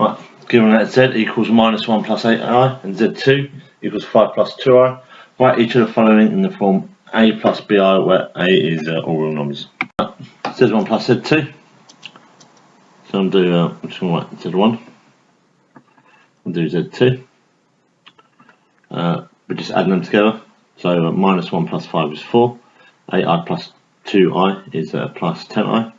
Right, given that z equals minus 1 plus 8i and z2 equals 5 plus 2i, write each of the following in the form a plus bi, where a is all real numbers. Z1 plus z2. So I'm going to I'm just going to write z1. I'll do z2. We're just adding them together. So minus 1 plus 5 is 4. 8i plus 2i is plus 10i.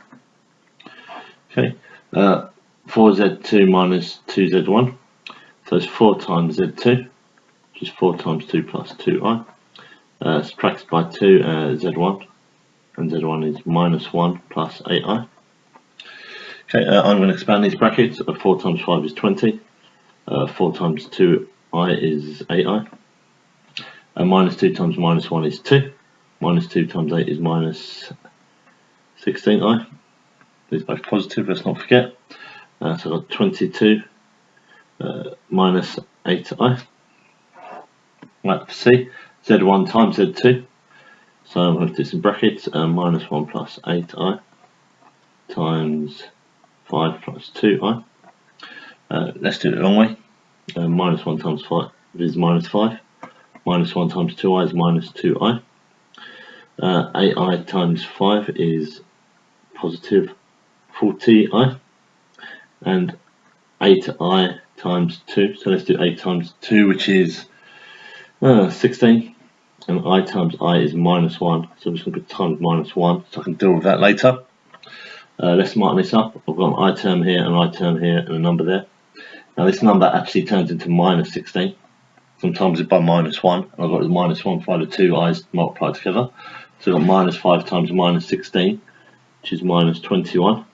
Okay. 4z2 minus 2z1. So it's 4 times z2, which is 4 times 2 plus 2i. Subtracted by 2, z1. And z1 is minus 1 plus 8i. Okay, I'm going to expand these brackets. 4 times 5 is 20. 4 times 2i is 8i. Minus 2 times minus 1 is 2. Minus 2 times 8 is minus 16i. These are both positive, let's not forget. So I've got 22 minus 8i. Right, for C, z1 times z2. So I'm going to do this in brackets. Minus 1 plus 8i times 5 plus 2i. Let's do it the long way. Minus 1 times 5 is minus 5. Minus 1 times 2i is minus 2i. 8i times 5 is positive 40i. And 8i times 2, so let's do 8 times 2, which is 16. And I times I is minus 1, so I'm just going to put times minus 1, so I can deal with that later. Let's mark this up. I've got an I term here, an I term here, and a number there. Now this number actually turns into minus 16. Sometimes it's by minus 1, and I've got the minus 1 by the two i's multiplied together. So I've got minus 5 times minus 16, which is minus 21.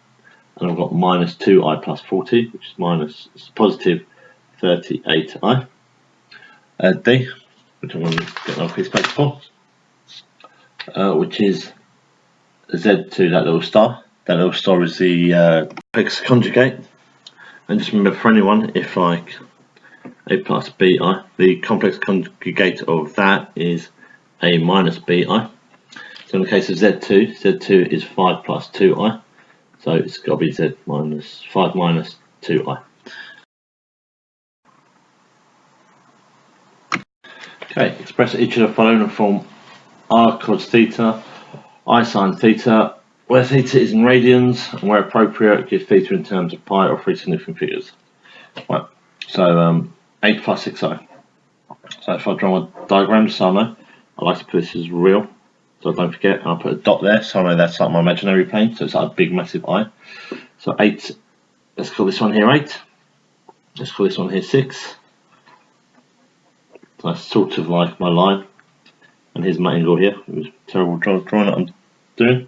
And I've got minus 2i plus 40, which is positive 38i. D, which I'm going to get another piece of paper for, which is z2, that little star. That little star is the complex conjugate. And just remember, for anyone, if like a plus bi, the complex conjugate of that is a minus bi. So in the case of z2, z2 is 5 plus 2i. So it's got to be z minus 5 minus 2i. Okay, express each of the following in form r cos theta, I sin theta, where theta is in radians, and where appropriate, give theta in terms of pi or three significant figures. Right, so 8 plus 6i. So if I draw a diagram, just so I know, I like to put this as real, so I don't forget, and I'll put a dot there, so I know that's like my imaginary plane, so it's like a big massive I. So 8, let's call this one here 8, let's call this one here 6. So that's sort of like my line, and here's my angle here. It was terrible drawing that I'm doing.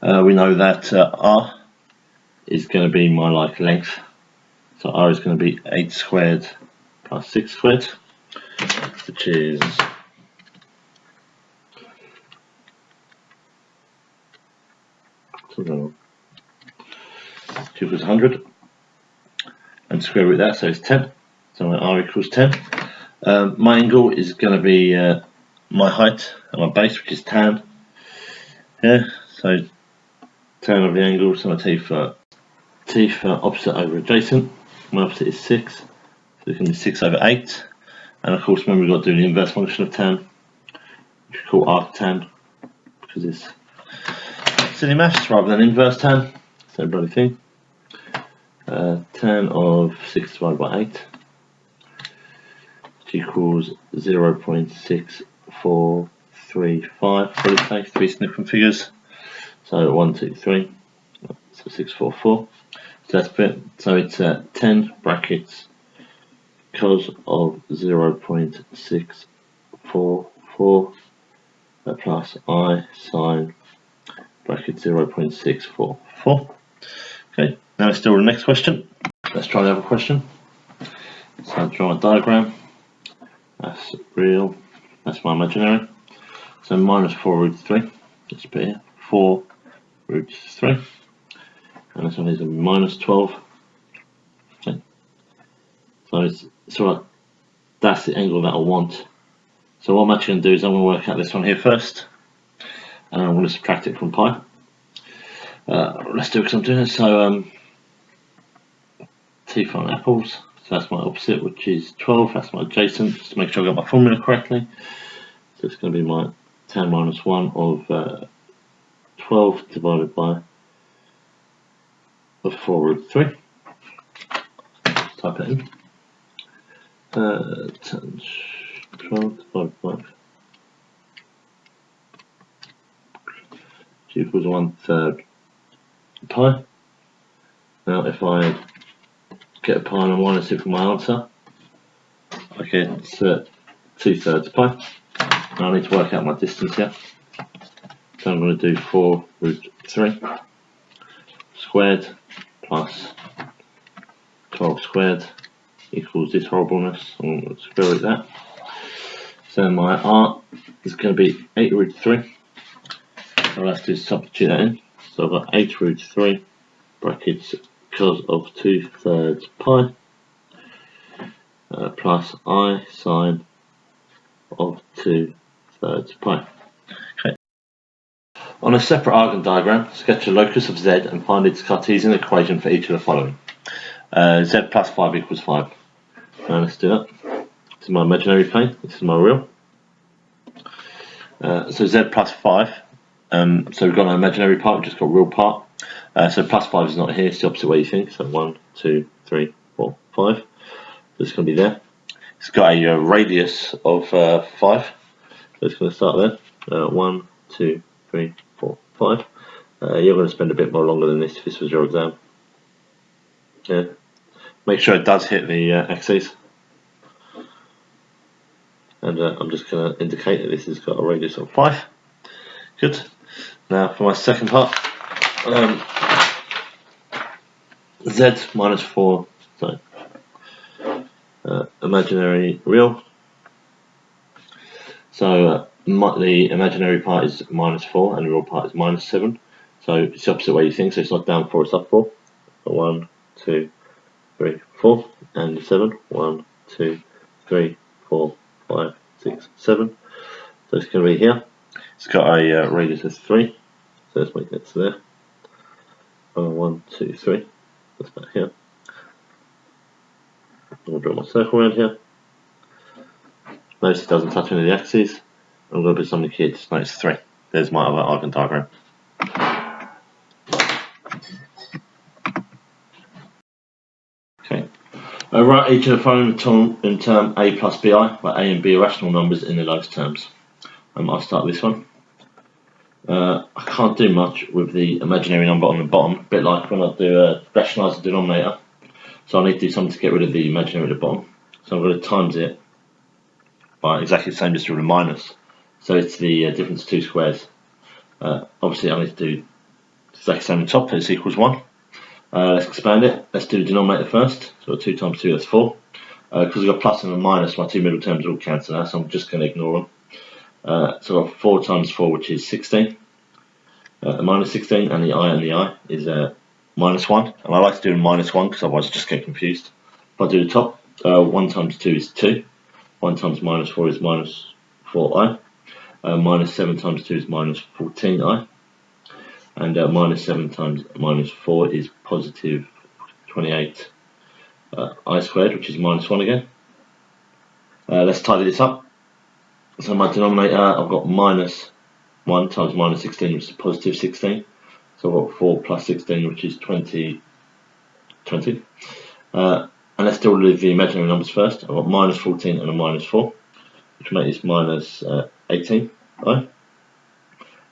We know that r is going to be my like length, so r is going to be 8 squared plus 6 squared, which is 2 equals 100, and square root that, so it's 10. So my r equals 10. My angle is going to be my height and my base, which is tan. Yeah, so tan of the angle, so my t for opposite over adjacent. My opposite is 6, so it can be 6 over 8. And of course, remember we've got to do the inverse function of tan, which we call arctan, because it's silly maths rather than inverse tan. Same bloody thing. Tan of 6 divided by 8, which equals 0.6435. For this case, three significant figures. So 1, 2, 3. So 644. So that's it. So it's 10 brackets cos of 0.644 plus I sine bracket 0.644. Okay, now let's do the next question. Let's try the other question. So I'll draw a diagram. That's real, that's my imaginary. So minus 4 root 3, let's put here, 4 root 3. And this one is a minus 12. Okay. So it's sort of, that's the angle that I want. So what I'm actually going to do is I'm going to work out this one here first, and I'm going to subtract it from pi. Let's do it because I'm doing it. So teeth on apples. So that's my opposite, which is 12. That's my adjacent, just to make sure I got my formula correctly. So it's going to be my tan minus 1 of 12 divided by 4 root 3. Type it in. 12 divided by equals 1/3 pi. Now if I get a pi and a minus it for my answer, I get 2/3 pi. Now I need to work out my distance here. So I'm going to do 4 root 3 squared plus 12 squared equals this horribleness. I'm going to square root that. So my r is going to be 8 root 3. So I'll have to substitute that in. So I've got 8 root 3 brackets because of 2/3 pi plus I sine of 2/3 pi. Okay. On a separate Argand diagram, sketch a locus of z and find its Cartesian equation for each of the following. Z plus 5 equals 5. Now let's do that. This is my imaginary plane, this is my real. So z plus 5. So we've got an imaginary part, we've just got a real part. So plus 5 is not here, it's the opposite way you think. So 1, 2, 3, 4, 5. So it's going to be there. It's got a radius of 5. So it's going to start there. 1, 2, 3, 4, 5. You're going to spend a bit more longer than this if this was your exam. Yeah. Make sure it does hit the axes. And I'm just going to indicate that this has got a radius of 5. Good. Now for my second part, z minus 4, so imaginary real. So the imaginary part is minus 4 and the real part is minus 7. So it's the opposite way you think, so it's not down 4, it's up 4. So 1, 2, 3, 4, and 7. 1, 2, 3, 4, 5, 6, 7. So it's going to be here. It's got a radius of 3. So let's make that to there. 1, 2, 3. That's about here. I'll draw my circle around here. Notice it doesn't touch any of the axes. I'm going to put something here, just notice 3. There's my other Argand diagram. Okay. Write each of the following in term a plus bi, where a and b are rational numbers in the lowest terms. I'll start this one. I can't do much with the imaginary number on the bottom, a bit like when I do rationalise the denominator. So I need to do something to get rid of the imaginary at the bottom. So I'm going to times it by exactly the same, just with a minus. So it's the difference of 2 squares. Obviously I need to do exactly the same on the top, this equals 1. Let's expand it. Let's do the denominator first. So 2 times 2, that's 4. Because we've got plus and a minus, my two middle terms will cancel out, so I'm just going to ignore them. So I've got 4 times 4, which is 16. Minus 16, and the I is minus 1. And I like to do a minus 1 because otherwise I just get confused. If I do the top, 1 times 2 is 2. 1 times minus 4 is minus 4i. Minus 7 times 2 is minus 14i. And minus 7 times minus 4 is positive 28 I squared, which is minus 1 again. Let's tidy this up. So my denominator, I've got minus 1 times minus 16, which is positive 16. So I've got 4 plus 16, which is 20. And let's deal with the imaginary numbers first. I've got minus 14 and a minus 4, which makes minus 18. Right?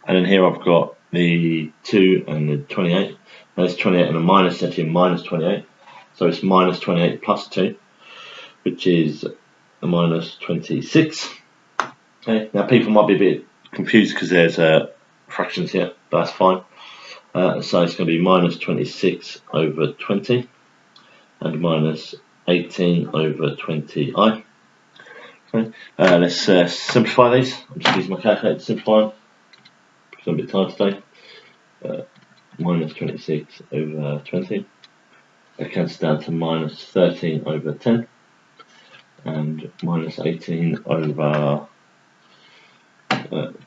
And then here I've got the 2 and the 28. Now it's 28 and a minus, actually minus 28. So it's minus 28 plus 2, which is a minus 26. Okay. Now people might be a bit confused because there's fractions here, but that's fine. So it's going to be minus 26 over 20 and minus 18 over 20i. Okay. Let's simplify these. I'm just using my calculator to simplify them. It's a bit tired today. Minus 26 over 20. That cancels down to minus 13 over 10. And minus 18 over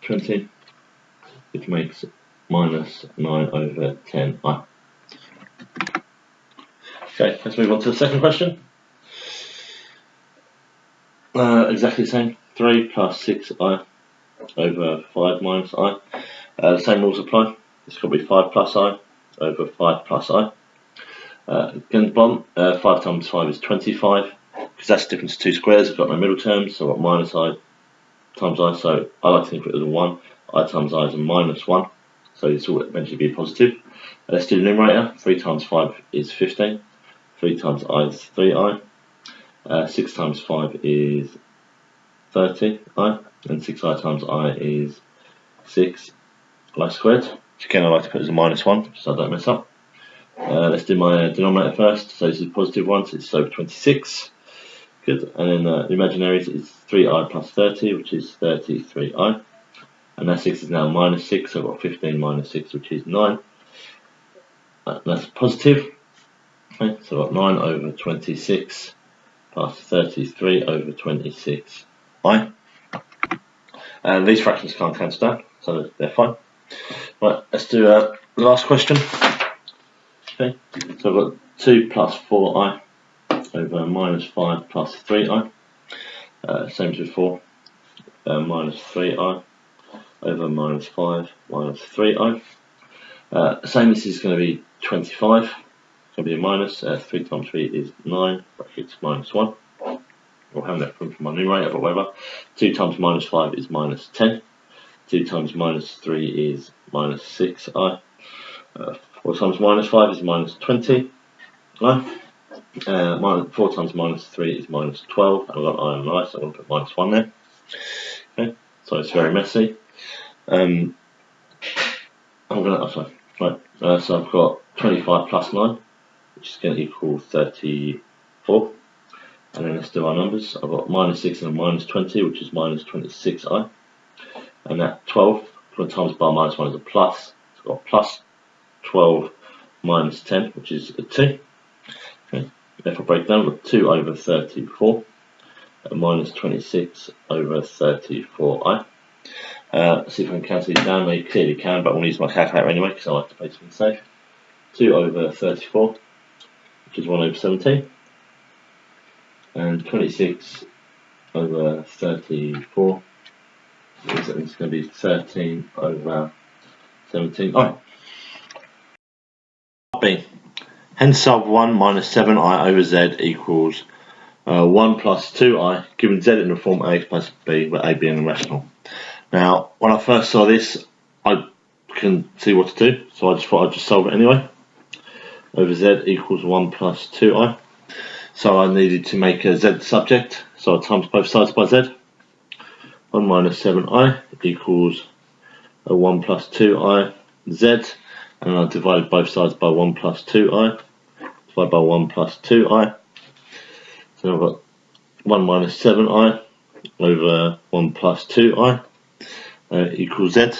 20, which makes minus 9 over 10i. Okay, let's move on to the second question. Exactly the same. 3 plus 6i over 5 minus I. The same rules apply. It's got to be 5 plus I over 5 plus I. Again, the bottom, 5 times 5 is 25, because that's the difference of two squares. I've got no middle terms, so I've got minus I times I, so I like to think of it as a 1. I times I is a minus 1, so this will eventually be positive. Let's do the numerator. 3 times 5 is 15, 3 times I is 3i, 6 times 5 is 30i, and 6i times I is 6i squared, which again I like to put as a minus 1, so I don't mess up. Let's do my denominator first. So this is positive 1, so it's over 26. Good. And then the imaginaries is 3i plus 30, which is 33i. And that 6 is now minus 6, so I've got 15 minus 6, which is 9. And that's positive. Okay, so I've got 9 over 26 plus 33 over 26i. And these fractions can't cancel down, so they're fine. Right, let's do the last question. Okay, so I've got 2 plus 4i over minus 5 plus 3i. Same as before, minus 3i over minus 5 minus 3i. Same, this is going to be 25. It's going to be a minus. 3 times 3 is 9, brackets minus 1. We'll have that from my numerator, but whatever. 2 times minus 5 is minus 10. 2 times minus 3 is minus 6i. 4 times minus 5 is minus 20. 4 times minus 3 is minus 12. I've got I and I, so I'm going to put minus 1 there. Okay, so it's very messy. So I've got 25 plus 9, which is going to equal 34. And then let's do our numbers. I've got minus 6 and a minus 20, which is minus 26i. And that 12 times by minus 1 is a plus. So I've got plus 12 minus 10, which is a 2. Okay. If I break down, I've got 2 over 34, minus 26 over 34i. See if I can cancel these down. I clearly can, but I want to use my calculator anyway because I like to play something safe. 2 over 34, which is 1 over 17, and 26 over 34 is going to be 13 over 17. Alright. B. Hence sub 1 minus 7i over z equals 1 plus 2i, given z in the form a plus b, where a being irrational. Now, when I first saw this, I couldn't see what to do, so I just thought I'd just solve it anyway. Over z equals 1 plus 2i. So I needed to make a z subject, so I times both sides by z. 1 minus 7i equals 1 plus 2i z, and I divided both sides by 1 plus 2i, divided by 1 plus 2i. So I've got 1 minus 7i over 1 plus 2i equals z.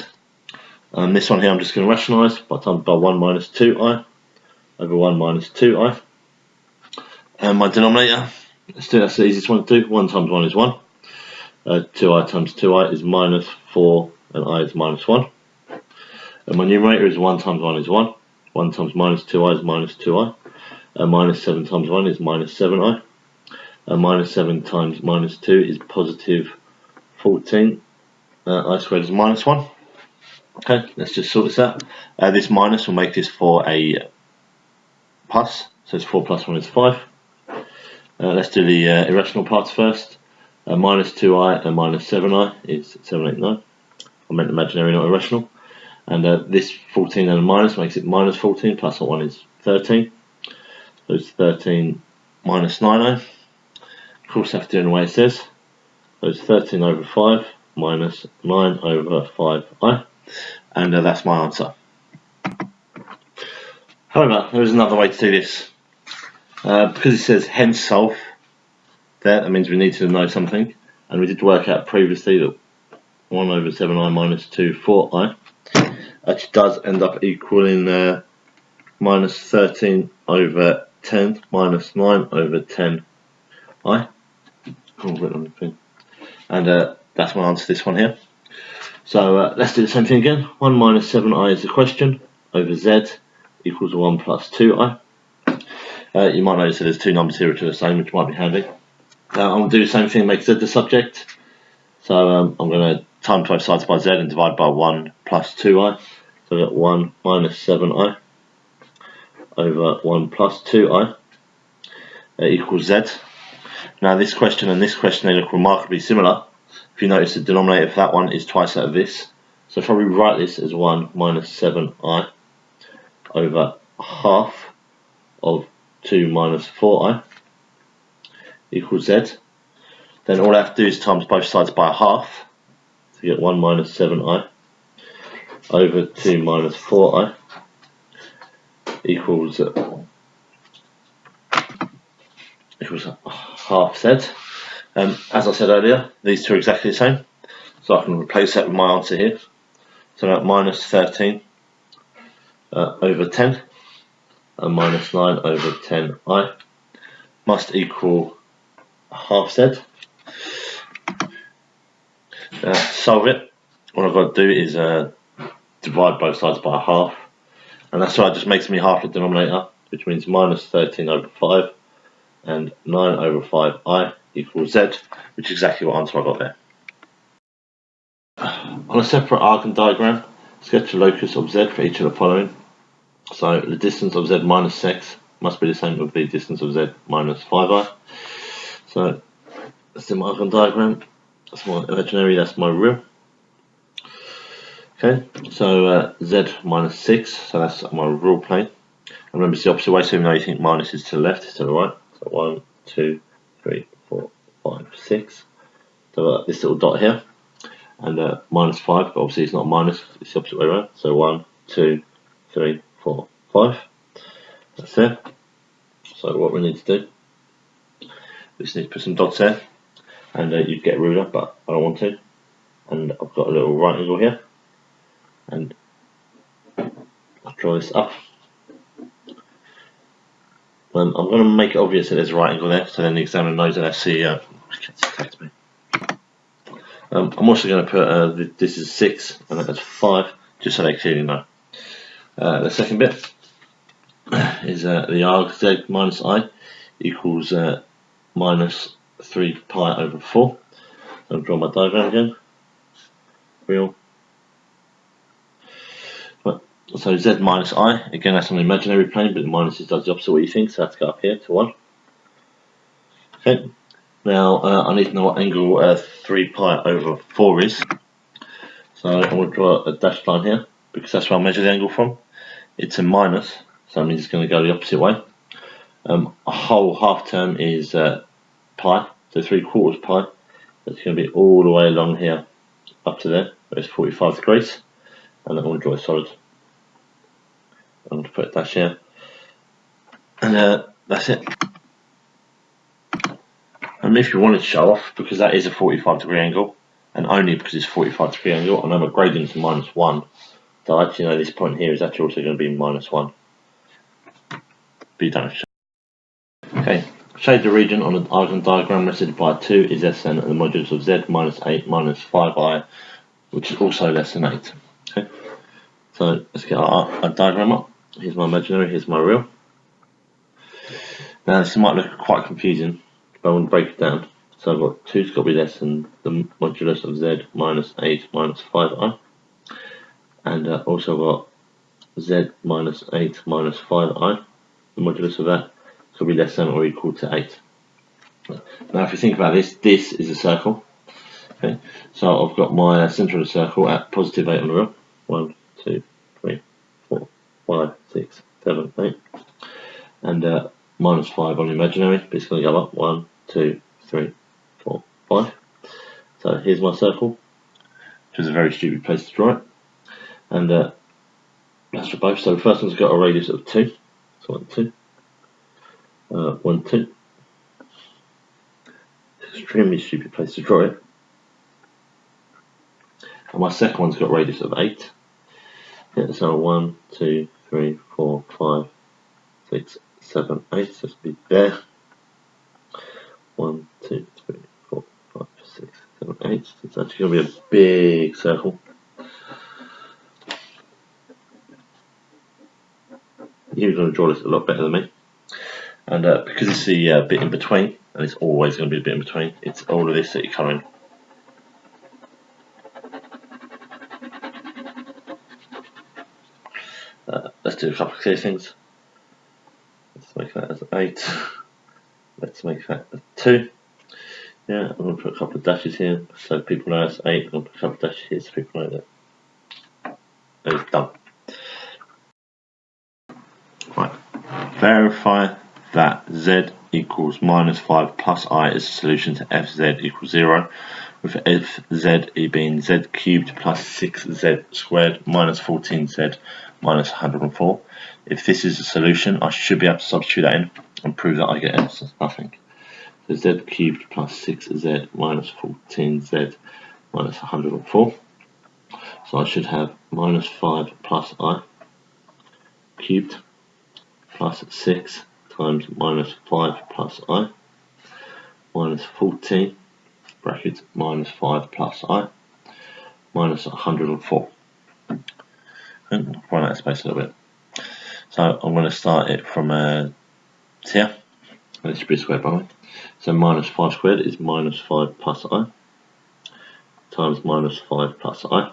And this one here I'm just going to rationalise by times by 1 minus 2i over 1 minus 2i. And my denominator, let's do that's the easiest one to do. 1 times 1 is 1. 2i times 2i is minus 4, and I is minus 1. And my numerator is 1 times 1 is 1. 1 times minus 2i is minus 2i. Minus 7 times 1 is minus 7i. Minus 7 times minus 2 is positive 14. I squared is minus 1. Okay, let's just sort this out. This minus will make this for a plus, so it's 4 plus 1 is 5. Let's do the irrational parts first. Minus 2i and minus 7i is 7, 8, 9. I meant imaginary, not irrational. And this 14 and a minus makes it minus 14, plus 1 is 13. So it's 13 minus 9i. Of course, I have to do it in the way it says. So it's 13 over 5 minus 9 over 5i. And that's my answer. However, there is another way to do this. Because it says hence solve, that means we need to know something. And we did work out previously that 1 over 7i minus 2, 4i actually does end up equaling minus 13 over 10 minus 9 over 10i. And that's my answer to this one here. So let's do the same thing again. 1 minus 7i is the question over z equals 1 plus 2i. You might notice that there's two numbers here which are the same, which might be handy. I'm going to do the same thing, make z the subject. So I'm going to times both sides by z and divide by 1 plus 2i. So I've got 1 minus 7i over 1 plus 2i equals z. Now this question and this question, they look remarkably similar. If you notice, the denominator for that one is twice that of this. So if I rewrite this as 1 minus 7i over half of 2 minus 4i equals z, then all I have to do is times both sides by a half to get 1 minus 7i over 2 minus 4i equals half z. As I said earlier, these two are exactly the same, so I can replace that with my answer here. So that minus 13 over 10 and minus 9 over 10i must equal half z. Now to solve it, what I've got to do is divide both sides by a half, and that's why it just makes me half the denominator, which means minus 13 over 5 and 9 over 5i equals z, which is exactly what answer I got there. On a separate Argand diagram, sketch the locus of z for each of the following. So the distance of z minus x must be the same with the distance of z minus 5i. So that's the Argand diagram. That's my imaginary, that's my real. Okay, so z minus 6, so that's my real plane. And remember, it's the opposite way, so even though you think minus is to the left, it's to the right. So 1, 2, 3, 4, 5, 6. So this little dot here. And minus 5, but obviously it's not minus, it's the opposite way around. So 1, 2, 3, 4, 5. That's there. So what we need to do, we just need to put some dots there. And you get a ruler, but I don't want to. And I've got a little right angle here. And I'll draw this up. I'm going to make it obvious that there's a right angle there, so then the examiner knows that I see. I'm also going to put this is 6 and that's 5, just so they clearly know. The second bit is the arg z minus I equals minus 3 pi over 4. I'll draw my diagram again. Real. Right. So z minus I, again that's an imaginary plane, but the minus does the opposite of what you think, so I have to go up here to 1. Okay. Now I need to know what angle 3 pi over 4 is. So I'm going to draw a dashed line here, because that's where I measure the angle from. It's a minus, so that means it's going to go the opposite way. A whole half term is pi, so 3/4 pi. That's going to be all the way along here, up to there, where it's 45 degrees. And I'm going to draw a solid. I'm going to put a dash here. And that's it. And if you wanted to show off, because that is a 45-degree angle, and only because it's a 45-degree angle, and I'm a gradient to minus 1, so I actually know this point here is actually also going to be minus 1. But you don't have to show. Okay, shade the region on an Argand diagram represented by 2 is Sn, and the modulus of z minus 8 minus 5i, which is also less than 8. Okay, so let's get our diagram up. Here's my imaginary, here's my real. Now this might look quite confusing, but I want to break it down. So I've got 2's got to be less than the modulus of z minus 8 minus 5i. And also got z minus 8 minus 5i. The modulus of that will be less than or equal to 8. Now if you think about this, this is a circle. Okay, so I've got my centre of the circle at positive 8 on the real. 1, 2, 3, 4, 5, 6, 7, 8. And minus 5 on the imaginary, but it's going to go up 1, 2, 3, 4, 5. So here's my circle, which is a very stupid place to draw it. And that's for both. So the first one's got a radius of 2. So 1, 2. 1, 2. Extremely stupid place to draw it. And my second one's got a radius of 8. Yeah, so 1, 2, 3, 4, 5, 6, 7, 8. So it's be there. 1, 2, 3, 4, 5, 6, 7, 8. It's actually going to be a big circle. You're going to draw this a lot better than me. And because it's the bit in between, and it's always going to be a bit in between, it's all of this that you colour in. Let's do a couple of clear things. Let's make that as 8. Let's make that as 2. Yeah, I'm going to put a couple of dashes here so people know it's 8. I'm going to put a couple of dashes here so people know that it's done. Right. Verify that z equals -5 plus I is a solution to fz equals 0, with fz being z cubed plus 6z squared minus 14z minus 104. If this is a solution, I should be able to substitute that in and prove that I get nothing. So z cubed plus 6z minus 14z minus 104. So I should have -5 plus I cubed plus 6 times -5 plus I minus 14 brackets -5 plus I minus 104. And run out of space a little bit. So I'm going to start it from here. And it should be squared by the way. So -5 squared is -5 plus I times -5 plus I.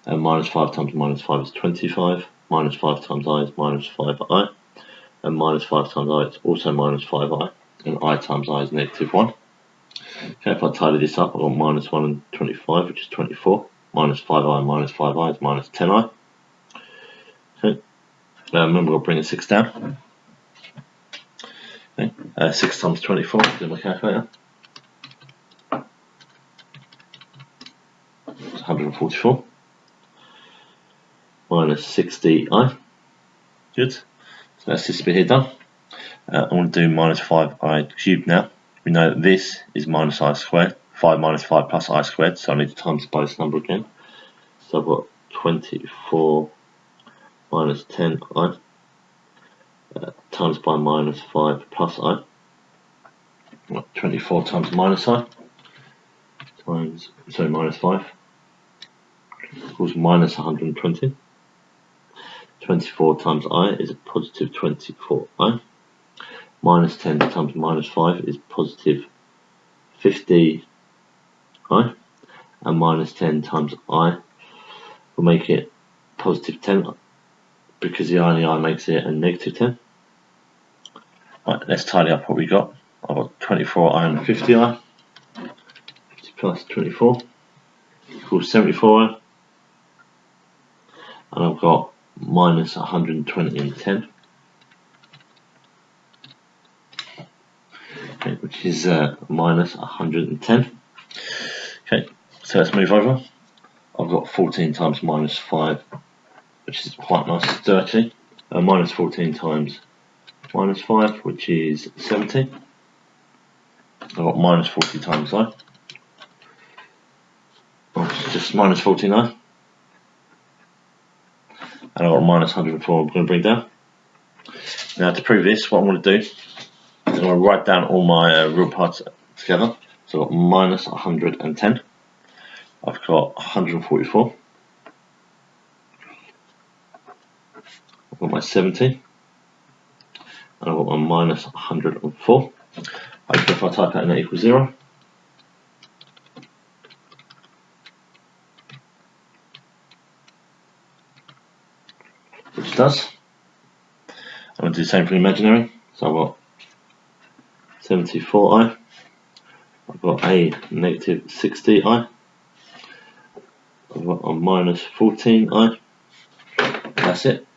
And -5 times -5 is 25. -5 times I is -5I. And -5 times I is also -5I. And I times I is -1. Okay, if I tidy this up, I've got -1 and 25, which is 24. -5I minus 5I is -10I. Okay. Remember, we'll bring the 6 down. Okay. 6 times 24, do my calculator. It's 144. Minus 60I. Good. So that's this bit here done. I want to do -5I cubed now. We know that this is -I squared. 5 minus 5 plus I squared, so I need to times by this number again. So I've got 24 minus 10I times by -5 plus I. 24 times minus I times, sorry, -5 equals -120. 24 times I is a positive 24I. Minus 10 times -5 is positive 50I. And minus 10 times I will make it positive 10 because the I and the I makes it a -10. Right, let's tidy up what we got. I've got 24I and 50I. 50 plus 24 equals 74I. And I've got minus 120 and 10. Okay, which is minus 110. Okay, so let's move over. I've got 14 times -5, which is quite nice to do actually. Minus 14 times -5, which is 70. I've got minus 40 times I. Oh, it's just minus 49. And I've got minus 104 I'm going to bring down. Now to prove this, what I'm going to do is I'm going to write down all my real parts together. So I've got minus 110. I've got 144. I've got my 70. And I've got my minus 104. Hopefully if I type that in, that equals 0. Which does. I'm going to do the same for imaginary. So I've got 74I. I've got a negative 60I. I've got a minus 14I. That's it.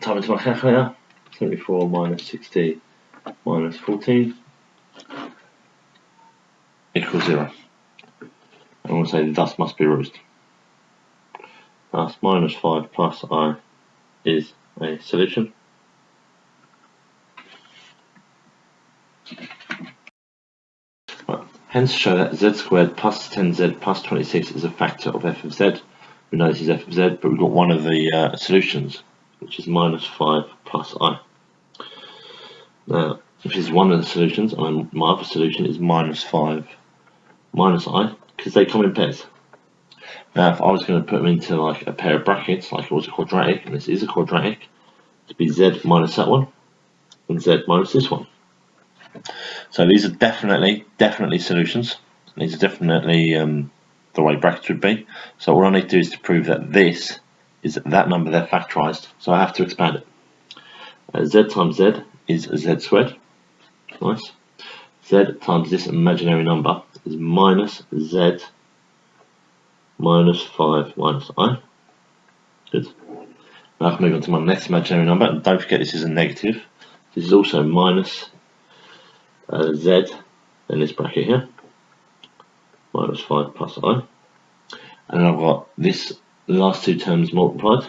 Type into my calculator. 74 minus 60 minus 14 equals 0. I'm going to say thus must be root. Thus minus 5 plus I is a solution. Right. Hence show that z squared plus 10z plus 26 is a factor of f of z. We know this is f of z, but we've got one of the solutions, which is minus 5 plus I. Now, if this is one of the solutions, and my other solution is minus 5 minus I, because they come in pairs. Now, if I was going to put them into like a pair of brackets, like it was a quadratic, and this is a quadratic, it'd be z minus that one, and z minus this one. So these are definitely solutions. These are definitely the way brackets would be. So all I need to do is to prove that this is that number there factorised. So I have to expand it. Z times z is z squared. Nice. Z times this imaginary number is minus z minus 5 minus I. Good. Now I can move on to my next imaginary number. And don't forget this is a negative. This is also minus z in this bracket here. Minus 5 plus I. And I've got this, the last two terms multiplied.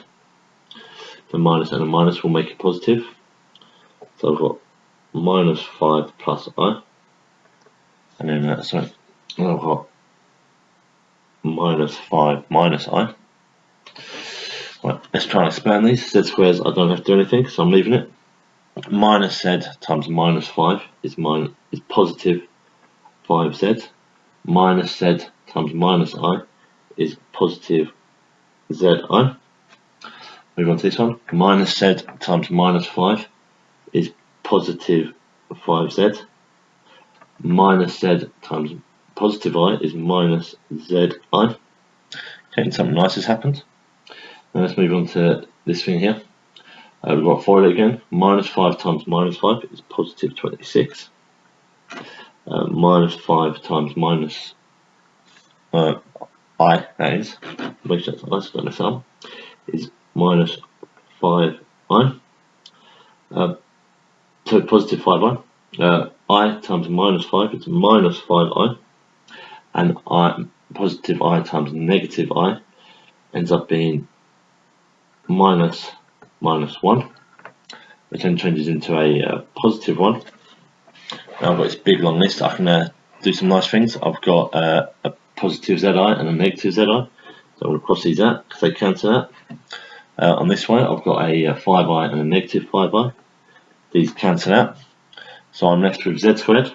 The minus and a minus will make it positive. So I've got minus 5 plus I. And then, I've got minus 5 minus I. Right, let's try and expand these. Z squares, I don't have to do anything, so I'm leaving it. Minus z times minus 5 is positive 5z. Minus z times minus I is positive zi. Move on to this one. Minus z times minus 5 is positive 5z. Minus z times positive I is minus zi. Okay, and something nice has happened. Now let's move on to this thing here. We've got FOIL again. Minus 5 times minus 5 is positive 26. Minus 5 times minus I, that is, make sure that's nice, don't mess up, is minus 5i. So positive 5i. I times minus 5 is minus 5i. And positive I times negative I ends up being minus 1, which then changes into a positive 1. Now I've got this big long list. I can do some nice things. I've got a positive zi and a negative zi. So I'm going to cross these out because they cancel out. On this way I've got a 5i and a negative 5i. These cancel out. So I'm left with z squared.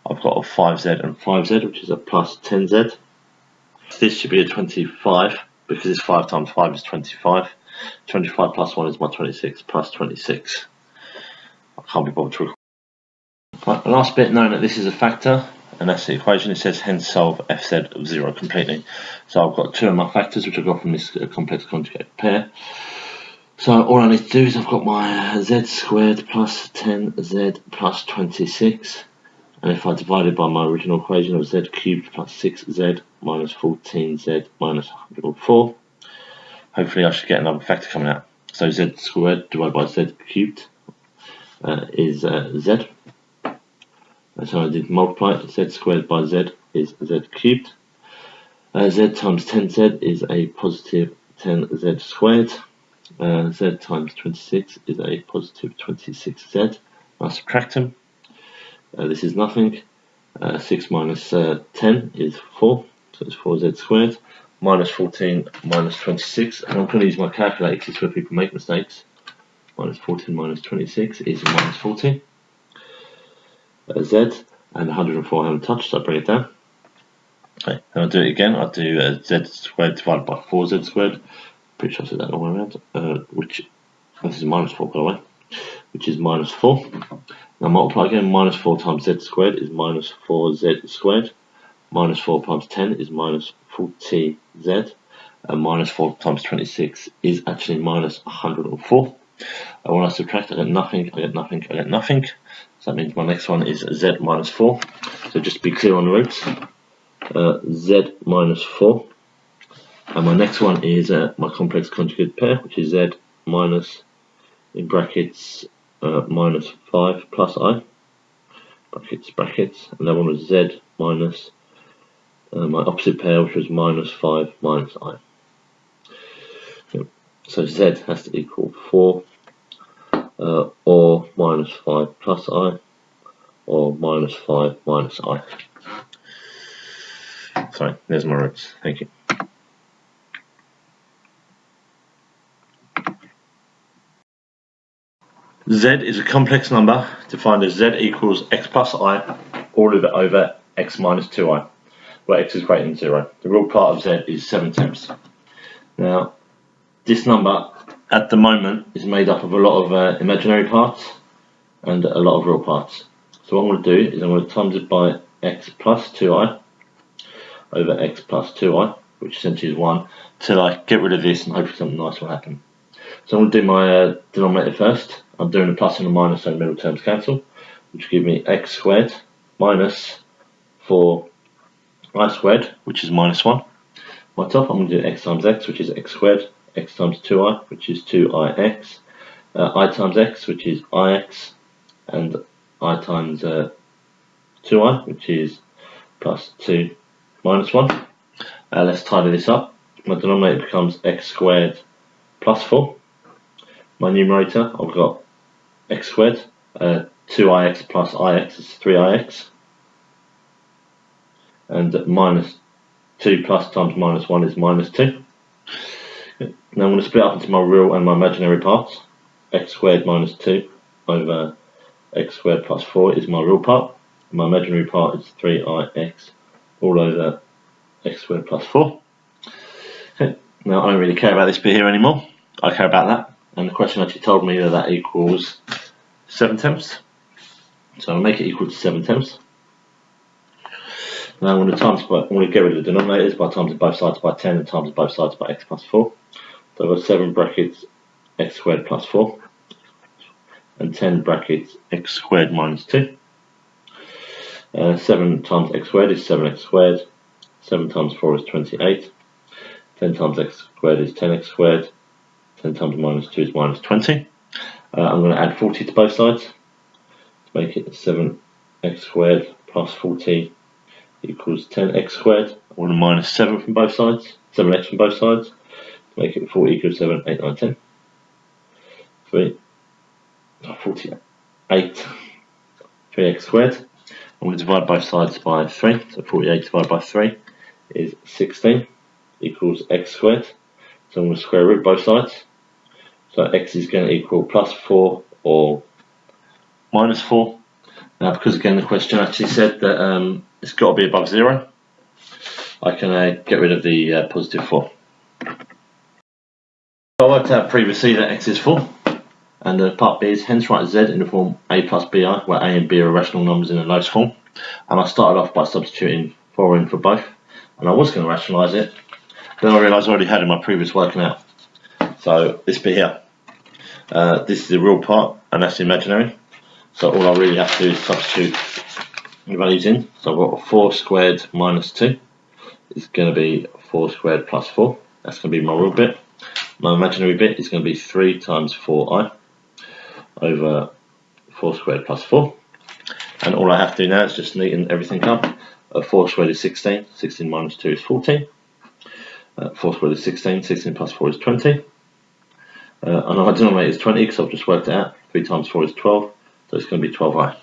I've got a 5z and 5z, which is a plus 10z. This should be a 25 because it's 5 times 5 is 25. 25 plus 1 is my 26 plus 26. I can't be bothered to record. Right, the last bit, knowing that this is a factor, and that's the equation. It says hence solve fz of 0 completely. So I've got two of my factors which I got from this complex conjugate pair. So all I need to do is I've got my z squared plus 10z plus 26. And if I divide it by my original equation of z cubed plus 6z minus 14z minus 104, hopefully I should get another factor coming out. So z squared divided by z cubed is z. And so I did multiply it. Z squared by z is z cubed. Z times 10z is a positive 10z squared. Z times 26 is a positive 26z. I subtract them. This is nothing. 6 minus 10 is 4, so it's 4z squared. Minus 14 minus 26, and I'm going to use my calculator because it's where people make mistakes. Minus 14 minus 26 is minus 40. Z and 104 I haven't touched, so I bring it down. Okay, and I'll do it again. I'll do z squared divided by 4z squared. Pretty sure I said that the wrong way around. Which this is minus 4 by the way, which is minus 4. Now multiply again. Minus 4 times z squared is minus 4z squared. Minus 4 times 10 is minus 40z. And minus 4 times 26 is actually minus 104. And when I subtract, I get nothing, I get nothing, I get nothing. So that means my next one is z minus 4. So just to be clear on the roots, z minus 4. And my next one is my complex conjugate pair, which is z minus, in brackets, minus 5 plus I, brackets, and that one was z minus my opposite pair, which was minus 5 minus I. So z has to equal 4 or minus 5 plus I or minus 5 minus I. Sorry, there's my roots. Thank you. Z is a complex number defined as z equals x plus I all of it over x minus 2i, where x is greater than 0. The real part of z is 7/10. Now, this number at the moment is made up of a lot of imaginary parts and a lot of real parts. So what I'm going to do is I'm going to times it by x plus 2i over x plus 2i, which essentially is 1, till I get rid of this and hopefully something nice will happen. So I'm going to do my denominator first. I'm doing a plus and a minus so middle terms cancel, which will give me x squared minus 4i squared, which is minus 1. My top, I'm going to do x times x, which is x squared, x times 2i, which is 2ix, I times x, which is ix, and I times 2i, which is plus 2 minus 1. Let's tidy this up. My denominator becomes x squared plus 4. My numerator, I've got x squared, 2ix plus ix is 3ix, and minus 2 plus times minus 1 is minus 2. Now I'm going to split up into my real and my imaginary parts. X squared minus 2 over x squared plus 4 is my real part. My imaginary part is 3ix all over x squared plus 4. Okay. Now I don't really care about this bit here anymore. I care about that. And the question actually told me that equals 7/10. So I'll make it equal to 7/10. Now I'm going to get rid of the denominators by timesing both sides by 10 and times both sides by x plus 4. So I've got 7 brackets x squared plus 4 and 10 brackets x squared minus 2. 7 times x squared is 7x squared. 7 times 4 is 28. 10 times x squared is 10x squared. 10 times minus 2 is minus 20. I'm going to add 40 to both sides to make it 7x squared plus 40 equals 10x squared. I want to minus 7 from both sides, 7x from both sides, to make it 40 equals 7, 8, 9, 10. 48, 3x squared. I'm going to divide both sides by 3, so 48 divided by 3 is 16 equals x squared. So I'm going to square root both sides. So x is going to equal plus 4 or minus 4. Now, because again the question actually said that it's got to be above 0, I can get rid of the positive 4. I worked out previously that x is 4, and part B is hence write z in the form a plus bi, where a and b are rational numbers in a lowest form. And I started off by substituting 4 in for both, and I was going to rationalise it, then I realised I already had in my previous working out. So this bit here, this is the real part, and that's the imaginary. So all I really have to do is substitute the values in. So I've got 4 squared minus 2 is going to be 4 squared plus 4. That's going to be my real bit. My imaginary bit is going to be 3 times 4i over 4 squared plus 4. And all I have to do now is just neaten everything up. 4 squared is 16. 16 minus 2 is 14. 4 squared is 16. 16 plus 4 is 20. And my denominator is 20 because I've just worked it out. 3 times 4 is 12. So it's going to be 12i.